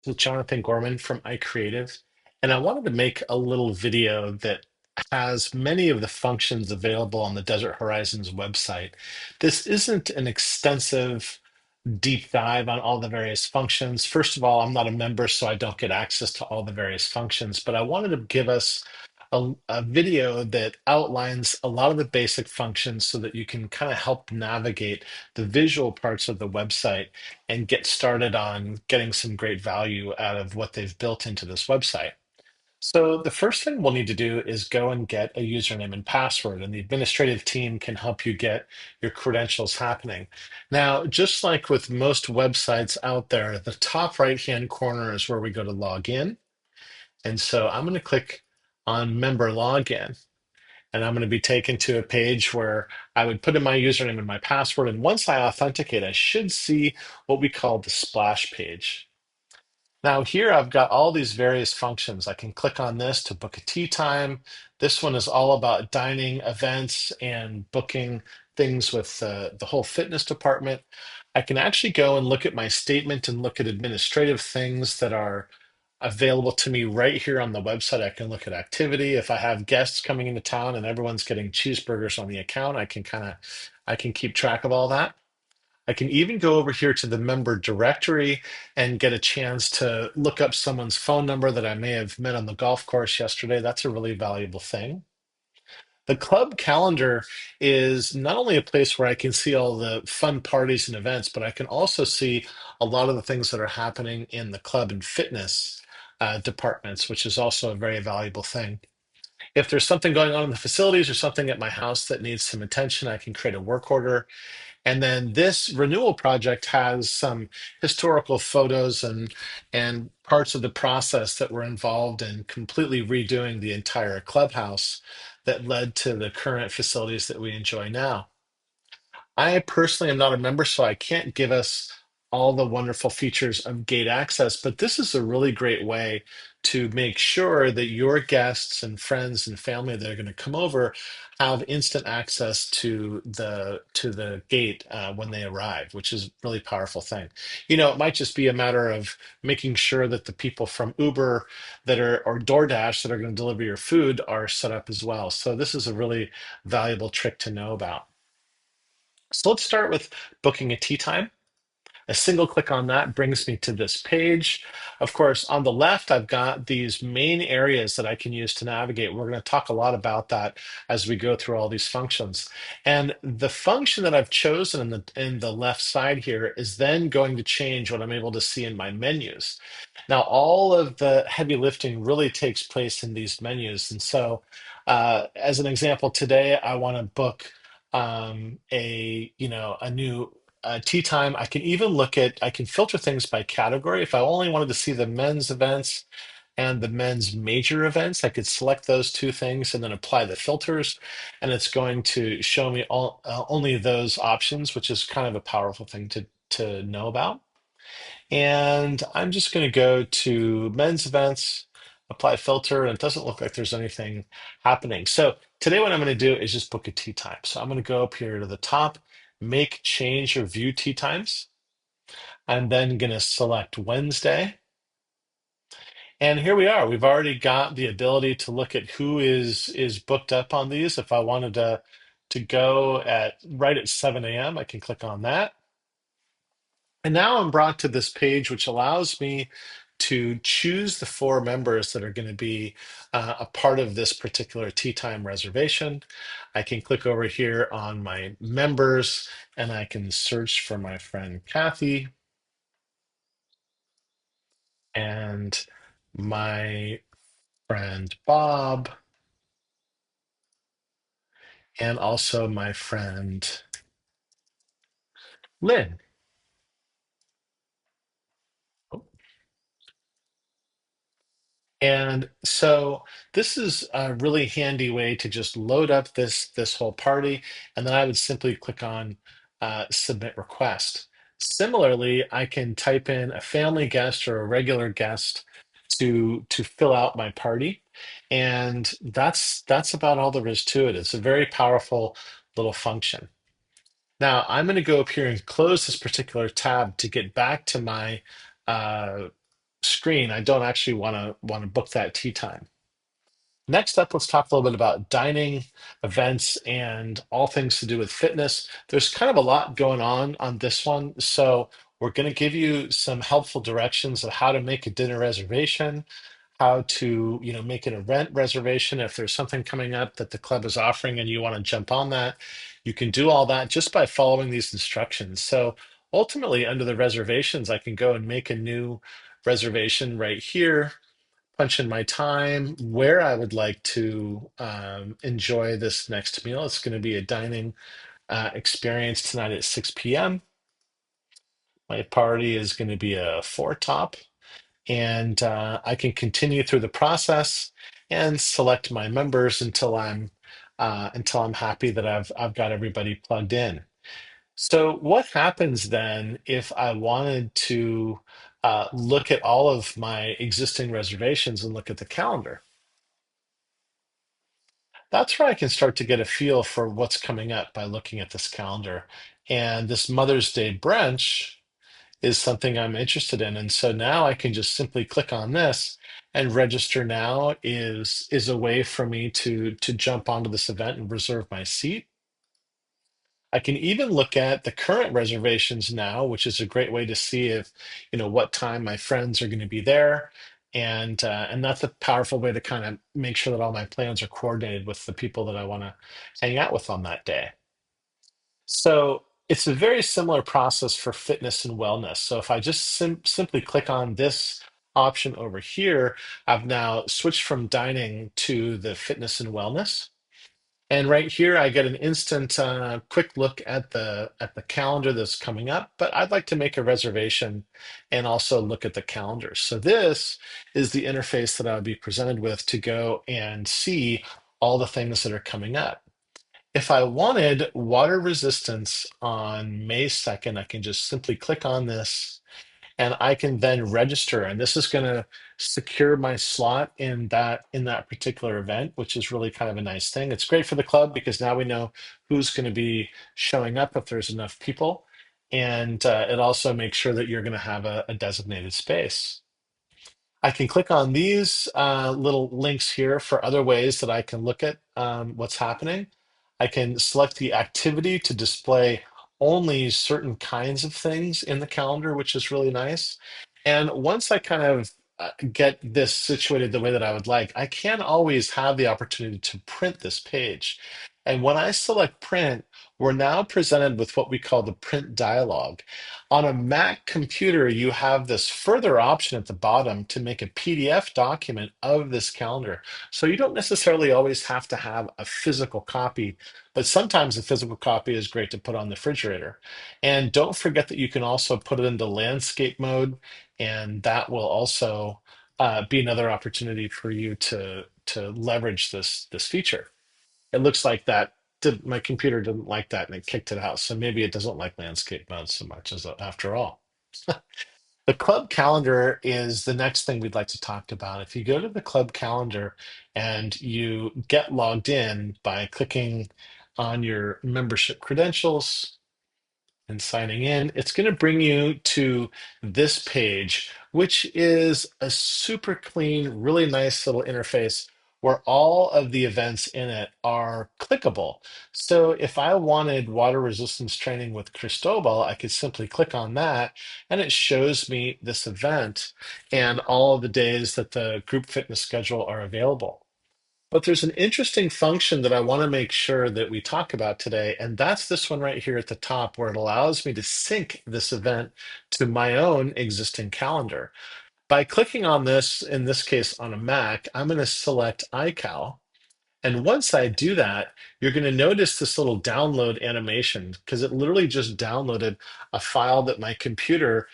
This is Jonathan Gorman from iCreative, and I wanted to make a little video that has many of the functions available on the Desert Horizons website. This isn't an extensive deep dive on all the various functions. First of all, I'm not a member, so I don't get access to all the various functions, but I wanted to give us a video that outlines a lot of the basic functions so that you can kind of help navigate the visual parts of the website and get started on getting some great value out of what they've built into this website. So the first thing we'll need to do is go and get a username and password, and the administrative team can help you get your credentials happening. Now, just like with most websites out there, the top right-hand corner is where we go to log in. And so I'm going to click on member login, and I'm going to be taken to a page where I would put in my username and my password. And once I authenticate, I should see what we call the splash page. Now here I've got all these various functions. I can click on this to book a tea time. This one is all about dining events and booking things with the whole fitness department. I can actually go and look at my statement and look at administrative things that are available to me right here on the website. I can look at activity. If I have guests coming into town and everyone's getting cheeseburgers on the account, I can keep track of all that. I can even go over here to the member directory and get a chance to look up someone's phone number that I may have met on the golf course yesterday. That's a really valuable thing. The club calendar is not only a place where I can see all the fun parties and events, but I can also see a lot of the things that are happening in the club and fitness departments, which is also a very valuable thing. If there's something going on in the facilities or something at my house that needs some attention, I can create a work order. And then this renewal project has some historical photos and parts of the process that were involved in completely redoing the entire clubhouse that led to the current facilities that we enjoy now. I personally am not a member, so I can't give us all the wonderful features of gate access, but this is a really great way to make sure that your guests and friends and family that are going to come over have instant access to the gate when they arrive, which is a really powerful thing. You know, it might just be a matter of making sure that the people from Uber that are or DoorDash that are going to deliver your food are set up as well. So this is a really valuable trick to know about. So let's start with booking a tea time. A single click on that brings me to this page. Of course, on the left, I've got these main areas that I can use to navigate. We're going to talk a lot about that as we go through all these functions. And the function that I've chosen in the left side here is then going to change what I'm able to see in my menus. Now, all of the heavy lifting really takes place in these menus. And so, as an example, today I want to book a new tea time. I can even I can filter things by category. If I only wanted to see the men's events and the men's major events, I could select those two things and then apply the filters, and it's going to show me only those options, which is kind of a powerful thing to know about. And I'm just going to go to men's events, apply filter, and it doesn't look like there's anything happening. So today what I'm going to do is just book a tea time. So I'm going to go up here to the top, make change or view tea times. I'm then going to select Wednesday. And here we are. We've already got the ability to look at who is booked up on these. If I wanted to go at right at 7 a.m., I can click on that. And now I'm brought to this page, which allows me to choose the four members that are going to be a part of this particular tea time reservation. I can click over here on my members and I can search for my friend Kathy and my friend Bob and also my friend Lynn. And so this is a really handy way to just load up this whole party, and then I would simply click on submit request. Similarly, I can type in a family guest or a regular guest to fill out my party, and that's about all there is to it. It's a very powerful little function. Now I'm going to go up here and close this particular tab to get back to my uh, screen, I don't actually want to book that tea time. Next up, let's talk a little bit about dining, events, and all things to do with fitness. There's kind of a lot going on this one. So we're going to give you some helpful directions of how to make a dinner reservation, how to, make an event reservation. If there's something coming up that the club is offering and you want to jump on that, you can do all that just by following these instructions. So ultimately, under the reservations, I can go and make a new reservation right here, punch in my time, where I would like to enjoy this next meal. It's going to be a dining experience tonight at 6 p.m. My party is going to be a four top, and I can continue through the process and select my members until I'm happy that I've got everybody plugged in. So what happens then if I wanted to look at all of my existing reservations and look at the calendar? That's where I can start to get a feel for what's coming up by looking at this calendar. And this Mother's Day brunch is something I'm interested in. And so now I can just simply click on this, and register now is a way for me to jump onto this event and reserve my seat. I can even look at the current reservations now, which is a great way to see if, what time my friends are going to be there. And that's a powerful way to kind of make sure that all my plans are coordinated with the people that I want to hang out with on that day. So it's a very similar process for fitness and wellness. So if I just simply click on this option over here, I've now switched from dining to the fitness and wellness. And right here, I get an instant quick look at the calendar that's coming up. But I'd like to make a reservation and also look at the calendar. So this is the interface that I would be presented with to go and see all the things that are coming up. If I wanted water resistance on May 2nd, I can just simply click on this, and I can then register. And this is going to secure my slot in that particular event, which is really kind of a nice thing. It's great for the club because now we know who's going to be showing up if there's enough people. And it also makes sure that you're going to have a designated space. I can click on these little links here for other ways that I can look at what's happening. I can select the activity to display only certain kinds of things in the calendar, which is really nice. And once I kind of get this situated the way that I would like, I can always have the opportunity to print this page. And when I select print, we're now presented with what we call the print dialog. On a Mac computer, you have this further option at the bottom to make a PDF document of this calendar. So you don't necessarily always have to have a physical copy, but sometimes a physical copy is great to put on the refrigerator. And don't forget that you can also put it into landscape mode, and that will also be another opportunity for you to leverage this feature. It looks like my computer didn't like that and it kicked it out. So maybe it doesn't like landscape mode so much as after all. The club calendar is the next thing we'd like to talk about. If you go to the club calendar and you get logged in by clicking on your membership credentials and signing in, it's going to bring you to this page, which is a super clean, really nice little interface where all of the events in it are clickable. So if I wanted water resistance training with Cristobal, I could simply click on that and it shows me this event and all of the days that the group fitness schedule are available. But there's an interesting function that I want to make sure that we talk about today, and that's this one right here at the top, where it allows me to sync this event to my own existing calendar. By clicking on this, in this case on a Mac, I'm going to select iCal. And once I do that, you're going to notice this little download animation because it literally just downloaded a file that my computer's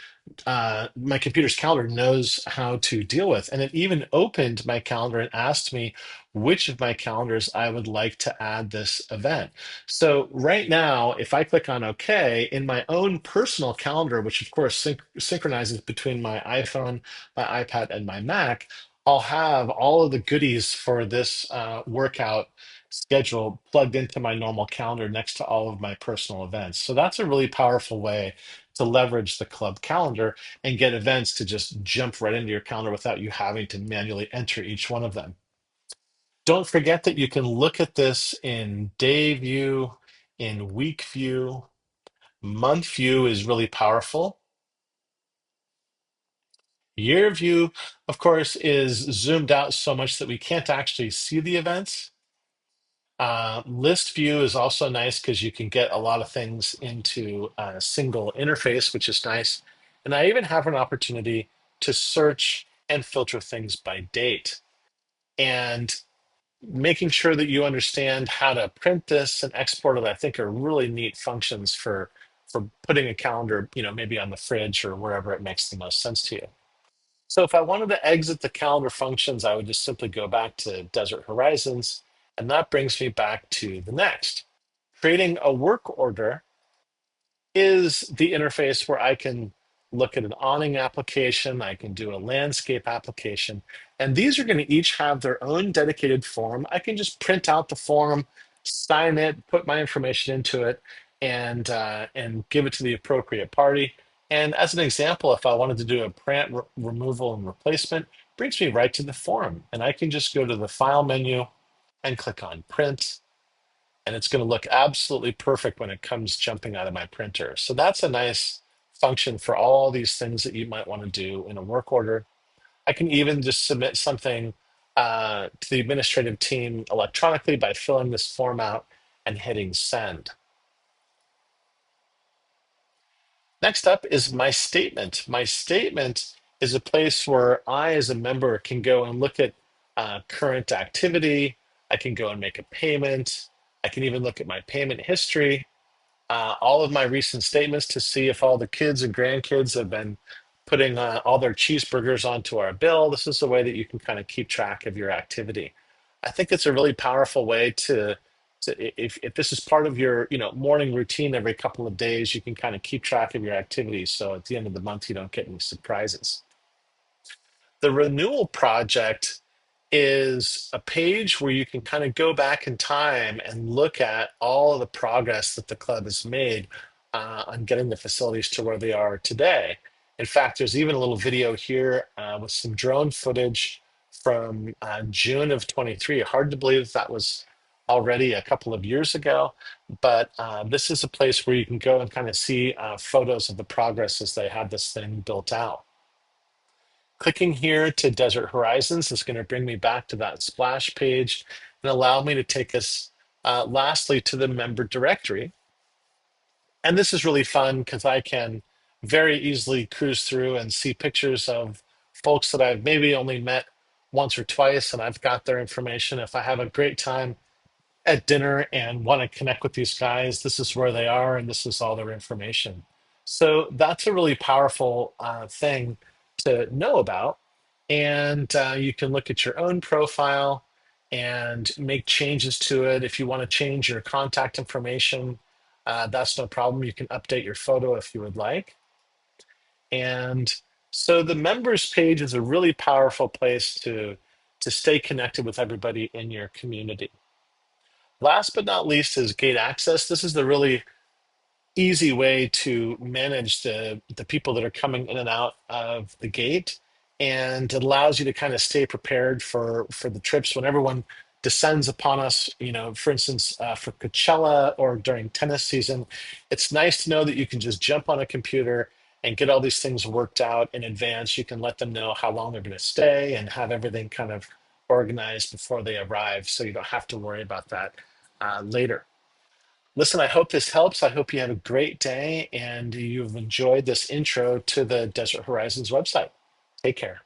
calendar knows how to deal with. And it even opened my calendar and asked me which of my calendars I would like to add this event. So right now, if I click on OK, in my own personal calendar, which of course synchronizes between my iPhone, my iPad, and my Mac, I'll have all of the goodies for this workout schedule plugged into my normal calendar next to all of my personal events. So that's a really powerful way to leverage the club calendar and get events to just jump right into your calendar without you having to manually enter each one of them. Don't forget that you can look at this in day view, in week view. Month view is really powerful. Year view, of course, is zoomed out so much that we can't actually see the events. List view is also nice because you can get a lot of things into a single interface, which is nice. And I even have an opportunity to search and filter things by date. And making sure that you understand how to print this and export it, I think are really neat functions for putting a calendar, maybe on the fridge or wherever it makes the most sense to you. So if I wanted to exit the calendar functions, I would just simply go back to Desert Horizons, and that brings me back to the next. Creating a work order is the interface where I can look at an awning application, I can do a landscape application, and these are going to each have their own dedicated form. I can just print out the form, sign it, put my information into it, and give it to the appropriate party. And as an example, if I wanted to do a print removal and replacement, it brings me right to the form, and I can just go to the File menu and click on Print, and it's going to look absolutely perfect when it comes jumping out of my printer. So that's a nice function for all these things that you might want to do in a work order. I can even just submit something to the administrative team electronically by filling this form out and hitting send. Next up is my statement. My statement is a place where I, as a member, can go and look at current activity. I can go and make a payment. I can even look at my payment history, all of my recent statements to see if all the kids and grandkids have been putting all their cheeseburgers onto our bill. This is the way that you can kind of keep track of your activity. I think it's a really powerful way to if this is part of your morning routine every couple of days, you can kind of keep track of your activities. So at the end of the month, you don't get any surprises. The renewal project is a page where you can kind of go back in time and look at all of the progress that the club has made on getting the facilities to where they are today. In fact, there's even a little video here with some drone footage from June of 23. Hard to believe that was already a couple of years ago, but this is a place where you can go and kind of see photos of the progress as they had this thing built out. Clicking here to Desert Horizons is going to bring me back to that splash page and allow me to take us lastly to the member directory. And this is really fun because I can very easily cruise through and see pictures of folks that I've maybe only met once or twice, and I've got their information. If I have a great time at dinner and want to connect with these guys, this is where they are and this is all their information. So that's a really powerful thing to know about. And you can look at your own profile and make changes to it. If you want to change your contact information, that's no problem. You can update your photo if you would like. And so the members page is a really powerful place to stay connected with everybody in your community. Last but not least is gate access. This is the really easy way to manage the people that are coming in and out of the gate, and it allows you to kind of stay prepared for the trips when everyone descends upon us. For instance, for Coachella or during tennis season, it's nice to know that you can just jump on a computer and get all these things worked out in advance. You can let them know how long they're going to stay and have everything kind of organized before they arrive, so you don't have to worry about that later. Listen, I hope this helps. I hope you have a great day and you've enjoyed this intro to the Desert Horizons website. Take care.